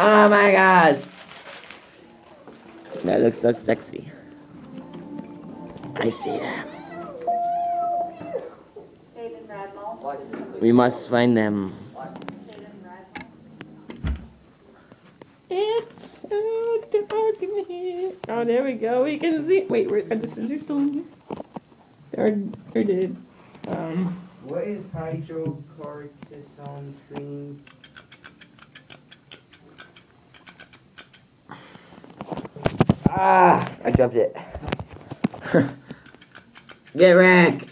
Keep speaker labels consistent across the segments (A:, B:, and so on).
A: Oh my god. That looks so sexy. I see that. We must find them. It's so dark in here. Oh, there we go. We can see. Wait, are the scissors still in here? They're dead.
B: What is hydrocortisone cream?
A: Ah, I dropped it. Get wrecked.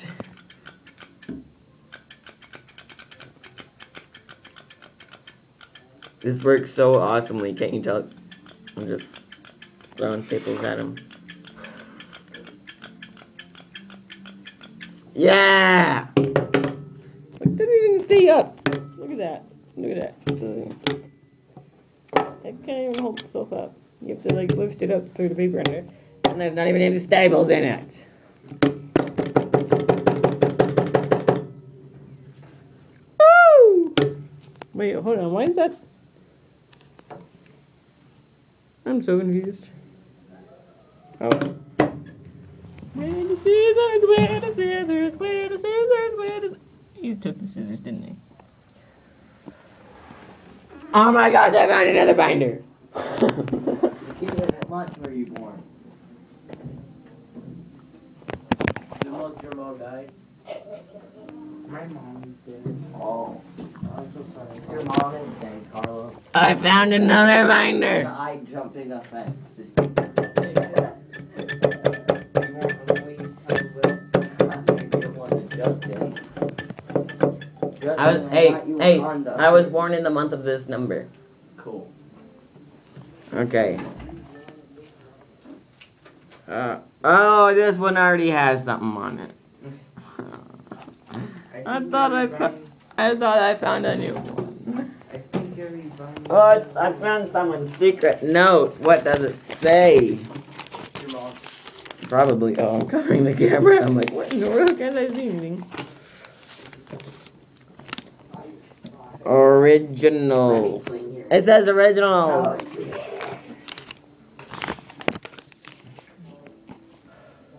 A: This works so awesomely, can't you tell? I'm just throwing staples at him. Yeah! It didn't even stay up. Look at that. Look at that. It can't even hold itself up. You have to like lift it up through the paper under. And there's not even any staples in it. Woo! Wait, hold on. Why is that? I'm so confused. Oh. Where the scissors, where the scissors, where the scissors, where the... You took the scissors, didn't you? Oh my gosh, I found another binder.
B: What month were you born? The month your mom died? My mom did. Oh. I'm so sorry. Your mom is dead, Carlos.
A: I found another binder.
B: I jumped in the fence.
A: I was born in the month of this number.
B: Cool.
A: Okay. Oh, this one already has something on it. I thought I found a new one. Oh, I found someone's secret note. What does it say?
B: Your mom.
A: Probably. Oh, I'm covering the camera. I'm like, what in the world? Can't I see anything? Originals. It says originals.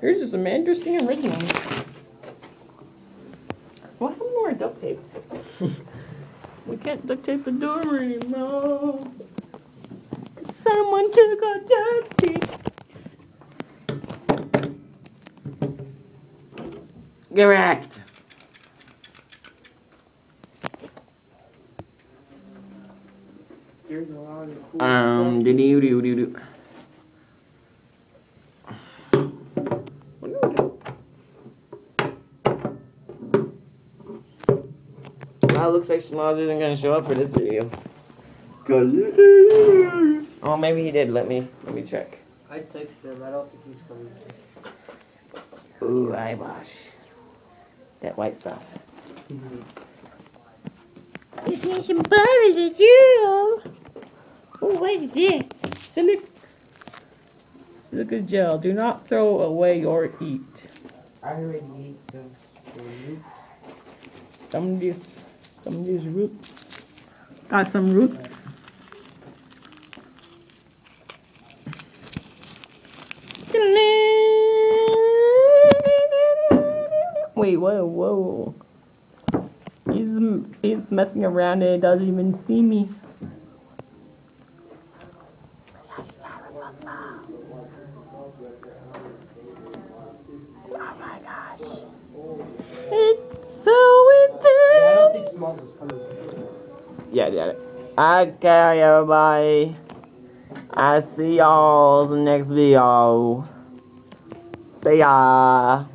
A: Here's just some interesting originals. What happened to our duct tape? We can't duct tape the door anymore. Someone took our duct tape. Get wrecked.
B: There's a lot of cool
A: do. Well, looks like Schmoz isn't gonna show up for this video. Oh, maybe he did. Let me check.
B: I texted him. I don't think he's coming.
A: Ooh, eyewash. That white stuff.
C: It's me some butter to you. Oh, what is this?
A: Silica gel. Do not throw away or eat.
B: I already ate those for you.
A: Some of these roots. Got some roots. Wait, whoa. He's messing around and it doesn't even see me. Oh my gosh. It's so intense. Yeah. Okay, everybody. I see y'all in the next video. See ya.